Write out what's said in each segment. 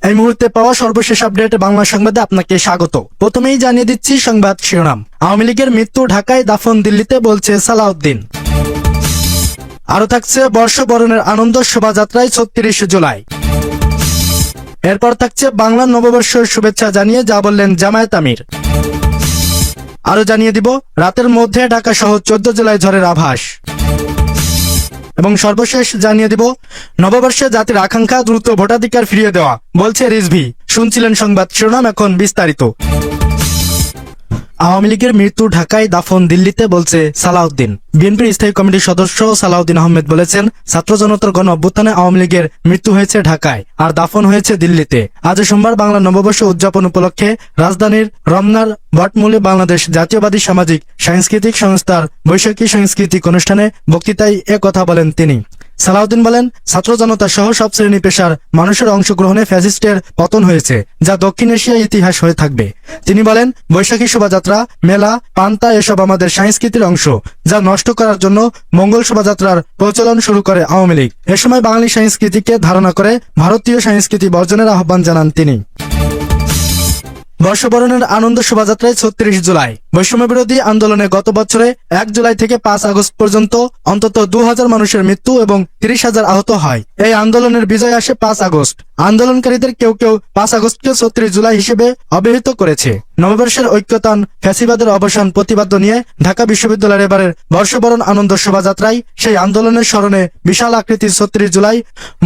এই মুহূর্তে পাওয়া সর্বশেষ আপডেট বাংলা সংবাদে আপনাকে স্বাগত। প্রথমেই জানিয়ে দিচ্ছি সংবাদ শিরোনাম। আওয়ামী লীগের মৃত্যু ঢাকায়, দাফন দিল্লিতে, বলছে সালাউদ্দিন। আরো থাকছে বর্ষবরণের আনন্দ শোভাযাত্রায় ৩৬ জুলাই। এরপর থাকছে বাংলা নববর্ষের শুভেচ্ছা জানিয়ে যা বললেন জামায়াত আমির। আরো জানিয়ে দিব রাতের মধ্যে ঢাকা সহ ১৪ জেলায় ঝড়ের আভাস। এবং সর্বশেষ জানিয়ে দিব নববর্ষে জাতির আকাঙ্ক্ষা, দ্রুত ভোটাধিকার ফিরিয়ে দেওয়া, বলছে রিজভি। শুনছিলেন সংবাদ শিরোনাম, এখন বিস্তারিত। আওয়ামী লীগের মৃত্যু ঢাকায়, দাফন দিল্লিতে, বলছে সালাউদ্দিন। বিএনপির স্থায়ী কমিটির সদস্য সালাউদ্দিন আহমেদ বলেছেন, ছাত্র জনতার গণ অভ্যুত্থানে আওয়ামী লীগের মৃত্যু হয়েছে ঢাকায় আর দাফন হয়েছে দিল্লিতে। আজ সোমবার বাংলা নববর্ষ উদযাপন উপলক্ষে রাজধানীর রমনার বটমূলে বাংলাদেশ জাতীয়বাদী সামাজিক সাংস্কৃতিক সংস্থার বৈশাখী সাংস্কৃতিক অনুষ্ঠানে বক্তৃতায় কথা বলেন তিনি। সালাউদ্দিন বলেন, ছাত্র জনতা সহ সব শ্রেণী পেশার মানুষের অংশগ্রহণে ফ্যাসিস্টের পতন হয়েছে, যা দক্ষিণ এশিয়ার ইতিহাস হয়ে থাকবে। তিনি বলেন, বৈশাখী শোভাযাত্রা, মেলা, পান্তা এসব আমাদের সংস্কৃতির অংশ, যা নষ্ট করার জন্য মঙ্গল শোভাযাত্রার প্রচলন শুরু করে আওয়ামী লীগ। এ সময় বাঙালি সংস্কৃতিকে ধারণা করে ভারতীয় সংস্কৃতি বর্জনের আহ্বান জানান তিনি। বর্ষবরণের আনন্দ শোভাযাত্রায় ৩৬ জুলাই। বৈষম্য বিরোধী আন্দোলনে গত বছরে ১ জুলাই থেকে ৫ আগস্ট পর্যন্ত অন্তত ২,০০০ মানুষের মৃত্যু এবং ৩০,০০০ আহত হয়। এই আন্দোলনের বিজয় আসে ৫ আগস্ট। আন্দোলনকারীদের কেউ কেউ ৫ আগস্টকে ৩৬ জুলাই হিসেবে অভিহিত করেছে। নববর্ষের ঐক্যতান, ফ্যাসিবাদের অবসান প্রতিপাদ্য নিয়ে ঢাকা বিশ্ববিদ্যালয়ের এবারের বর্ষবরণ আনন্দ শোভাযাত্রায় সেই আন্দোলনের স্মরণে বিশাল আকৃতির ৩৬ জুলাই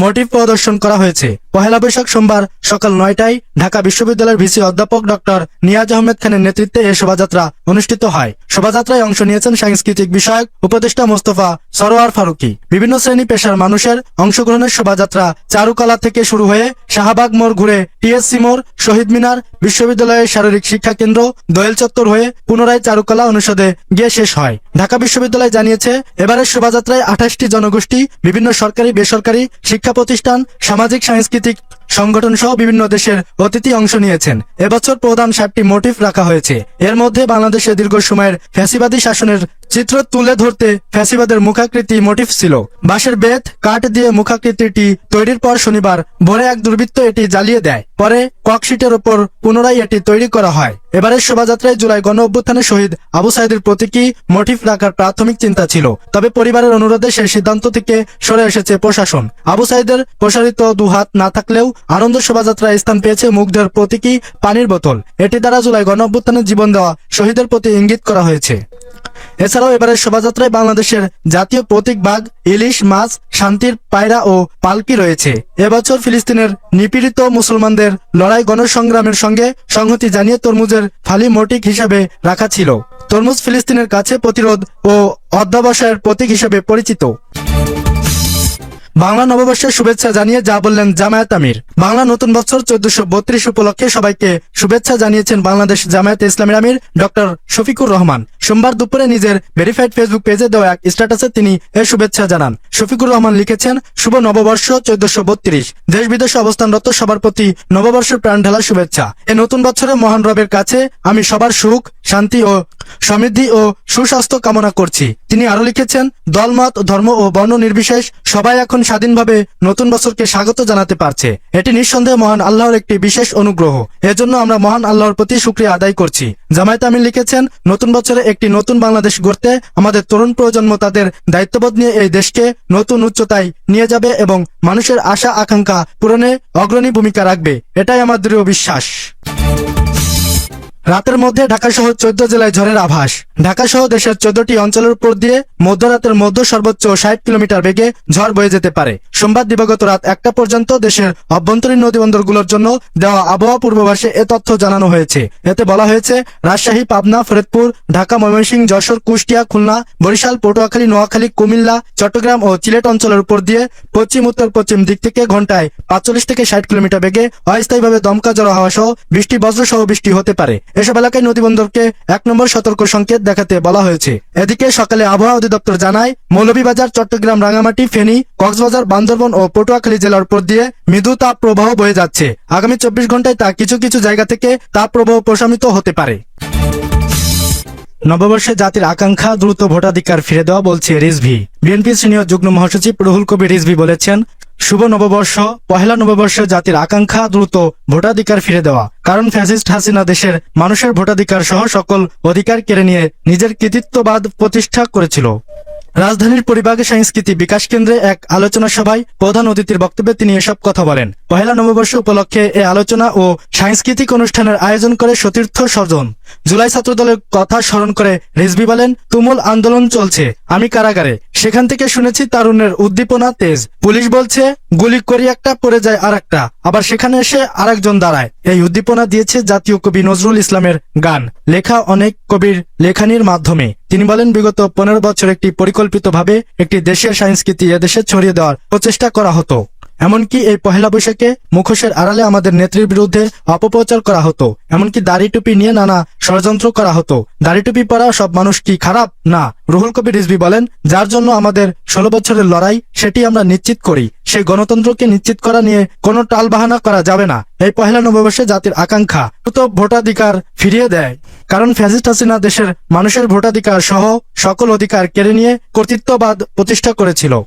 মোটিভ প্রদর্শন করা হয়েছে। পহেলা বৈশাখ সোমবার সকাল ৯টায় ঢাকা বিশ্ববিদ্যালয়ের ভিসি অধ্যাপক ডক্টর নিয়াজ আহমেদ খানের নেতৃত্বে এই শোভাযাত্রা অনুষ্ঠিত হয়। শোভাযাত্রায় অংশ নিয়েছেন সাংস্কৃতিক বিষয়ক উপদেষ্টা মোস্তফা সরোয়ার ফারুকী। বিভিন্ন শ্রেণী পেশার মানুষের অংশগ্রহণের শোভাযাত্রা চারুকলা থেকে শুরু হয়ে শাহবাগ মোড় ঘুরে টিএসসি মোড়, শহীদ মিনার, বিশ্ববিদ্যালয়ের শারীরিক শিক্ষা কেন্দ্র, দোয়েল চত্বর হয়ে পুনরায় চারুকলা অনুষদে গিয়ে শেষ হয়। ঢাকা বিশ্ববিদ্যালয় জানিয়েছে, এবারের শোভাযাত্রায় ২৮টি জনগোষ্ঠী, বিভিন্ন সরকারি বেসরকারি শিক্ষা প্রতিষ্ঠান, সামাজিক সাংস্কৃতিক সংগঠন সহ বিভিন্ন দেশের অতিথি অংশ নিয়েছেন। এবছর প্রধান ৭টি মোটিভ রাখা হয়েছে। এর মধ্যে বাংলাদেশের দীর্ঘ সময়ের ফ্যাসিবাদী শাসনের চিত্র তুলে ধরতে ফ্যাসিবাদের মুখাকৃতি মোটিভ ছিল। বাঁশের বেত, কাঠ দিয়ে মুখাকৃতিটি তৈরির পর শনিবার ভোরে এক দুর্বৃত্ত এটি জ্বালিয়ে দেয়। পরে ককশিটের ওপর পুনরায় এটি তৈরি করা হয়। এবারের শোভাযাত্রায় জুলাই গণ অভ্যুত্থানে শহীদ আবু সাইদের প্রতীকী মোটিভ রাখার প্রাথমিক চিন্তা ছিল, তবে পরিবারের অনুরোধে সেই সিদ্ধান্ত থেকে সরে এসেছে প্রশাসন। আবু সাইদের প্রসারিত দুহাত না থাকলেও আনন্দ শোভাযাত্রায় স্থান পেয়েছে মুগ্ধের প্রতীকী পানির বোতল। এটি দ্বারা জুলাই গণ অভ্যুত্থানে জীবন দেওয়া শহীদের প্রতি ইঙ্গিত করা হয়েছে। এছাড়াও এবারের শোভাযাত্রায় বাংলাদেশের জাতীয় প্রতীক বাঘ, ইলিশ মাছ, শান্তির পায়রা ও পালকি রয়েছে। এবছর ফিলিস্তিনের নিপীড়িত মুসলমানদের লড়াই গণসংগ্রামের সঙ্গে সংহতি জানিয়ে তরমুজের ফালি মোটিক হিসাবে রাখা ছিল। তরমুজ ফিলিস্তিনের কাছে প্রতিরোধ ও অধ্যবসায়ের প্রতীক হিসেবে পরিচিত। বাংলা নববর্ষের শুভেচ্ছা জানিয়ে যা বললেন জামায়াত আমির। বাংলা নতুন বছর ১৪৩২ উপলক্ষে সবাইকে শুভেচ্ছা জানিয়েছেন বাংলাদেশ জামায়াতে ইসলামীর আমির ডক্টর শফিকুর রহমান। সোমবার দুপুরে নিজের ভেরিফাইড ফেসবুক পেজে দেওয়া এক স্ট্যাটাসে তিনি এই শুভেচ্ছা জানান। শফিকুর রহমান লিখেছেন, শুভ নববর্ষ ১৪৩২। দেশ বিদেশে অবস্থানরত সবার প্রতি নববর্ষের প্রাণ ঢালা শুভেচ্ছা। এই নতুন বছরে মহান রবের কাছে আমি সবার সুখ, শান্তি ও সমৃদ্ধি ও সুস্বাস্থ্য কামনা করছি। তিনি আরো লিখেছেন, দলমত, ধর্ম ও বর্ণ নির্বিশেষ সবাই এখন স্বাধীনভাবে নতুন বছরকে স্বাগত জানাতে পারছে। এটি নিঃসন্দেহে মহান আল্লাহর একটি বিশেষ অনুগ্রহ। এজন্য আমরা মহান আল্লাহর প্রতি শুকরিয়া আদায় করছি। জামায়াত আমির লিখেছেন, নতুন বছরে একটি নতুন বাংলাদেশ গড়তে আমাদের তরুণ প্রজন্ম তাদের দায়িত্ববোধ নিয়ে এই দেশকে নতুন উচ্চতায় নিয়ে যাবে এবং মানুষের আশা আকাঙ্ক্ষা পূরণে অগ্রণী ভূমিকা রাখবে, এটাই আমার দৃঢ় বিশ্বাস। রাতের মধ্যে ঢাকা সহ ১৪ জেলায় ঝড়ের আভাস। ঢাকা সহ দেশের ১৪টি অঞ্চলের উপর দিয়ে মধ্যরাতের মধ্যে সর্বোচ্চ ৬০ কিলোমিটার বেগে ঝড় বয়ে যেতে পারে। সোমবার দিবাগত রাত ১টা পর্যন্ত দেশের অভ্যন্তরীণ নদীবন্দরগুলোর জন্য দেওয়া আবহাওয়া পূর্বাভাসে এ তথ্য জানানো হয়েছে। এতে বলা হয়েছে, রাজশাহী, পাবনা, ফরিদপুর, ঢাকা, ময়মনসিংহ, যশোর, কুষ্টিয়া, খুলনা, বরিশাল, পটুয়াখালী, নোয়াখালী, কুমিল্লা, চট্টগ্রাম ও সিলেট অঞ্চলের উপর দিয়ে পশ্চিম উত্তর পশ্চিম দিক থেকে ঘন্টায় ৪৫ থেকে ৬০ কিলোমিটার বেগে অস্থায়ীভাবে দমকা ঝড়ো হাওয়া সহ বৃষ্টি, বজ্র সহ বৃষ্টি হতে পারে। এসব এলাকায় নদীবন্দরকে ১ নম্বর সতর্ক সংকেত দেখাতে বলা হয়েছে। এদিকে সকালে আবহাওয়া অধিদপ্তর জানায়, মৌলভীবাজার, চট্টগ্রাম, রাঙামাটি, ফেনী, কক্সবাজার, বান্দরবান ও পটুয়াখালী জেলার উপর দিয়ে মৃদু তাপ প্রবাহ বয়ে যাচ্ছে। আগামী ২৪ ঘন্টায় তা কিছু কিছু জায়গা থেকে তাপ প্রবাহ প্রশমিত হতে পারে। নববর্ষে জাতির আকাঙ্ক্ষা দ্রুত ভোটাধিকার ফিরে দেওয়া, বলছে রিজভী। বিএনপি সিনিয়র যুগ্ম মহাসচিব রুহুল কবির রিজভী বলেছেন, শুভ নববর্ষ, পহেলা নববর্ষে জাতির আকাঙ্ক্ষা দ্রুত ভোটাধিকার ফিরে দেওয়া। কারণ ফ্যাসিস্ট হাসিনা দেশের মানুষের ভোটাধিকার সহ সকল অধিকার কেড়ে নিয়ে নিজের কৃতিত্ববাদ প্রতিষ্ঠা করেছিল। রাজধানীর পরিবাগ সংস্কৃতি বিকাশ কেন্দ্রে এক আলোচনা সভায় প্রধান অতিথির বক্তব্যে তিনি এসব কথা বলেন। পহেলা নববর্ষ উপলক্ষে এ আলোচনা ও সাংস্কৃতিক অনুষ্ঠানের আয়োজন করে সতীর্থ স্বজন। জুলাই ছাত্রদলের কথা স্মরণ করে রিজভী বলেন, তুমুল আন্দোলন চলছে, আমি কারাগারে, সেখান থেকে শুনেছি তারুণ্যের উদ্দীপনা তেজ। পুলিশ বলছে গুলি করি একটা, পড়ে যায় আর একটা, আবার সেখানে এসে আরেকজন দাঁড়ায়। এই উদ্দীপনা দিয়েছে জাতীয় কবি নজরুল ইসলামের গান লেখা অনেক কবির লেখানির মাধ্যমে। তিনি বলেন, বিগত 15 বছর একটি পরিকল্পিতভাবে একটি দেশের সংস্কৃতি এদেশে ছড়িয়ে দেওয়ার প্রচেষ্টা করা হতো। এমনকি এই পহেলা বৈশাখে মুখোশের আড়ালে আমাদের নেত্রীর বিরুদ্ধে অপপ্রচার করা হতো। এমনকি দাড়ি টুপি নিয়ে নানা ষড়যন্ত্র করা হতো। দাড়ি টুপি পরা সব মানুষ কি খারাপ? না। রুহুল কবির রিজভী বলেন, যার জন্য আমাদের 16 বছরের লড়াই, সেটি আমরা নিশ্চিত করি। সেই গণতন্ত্রকে নিশ্চিত করা নিয়ে কোনো টালবাহানা করা যাবে না। এই পহেলা নববর্ষে জাতির আকাঙ্ক্ষা দ্রুত ভোটাধিকার ফিরিয়ে দেয়। কারণ ফ্যাসিস্ট হাসিনা দেশের মানুষের ভোটাধিকার সহ সকল অধিকার কেড়ে নিয়ে কর্তৃত্ববাদ প্রতিষ্ঠা করেছিল।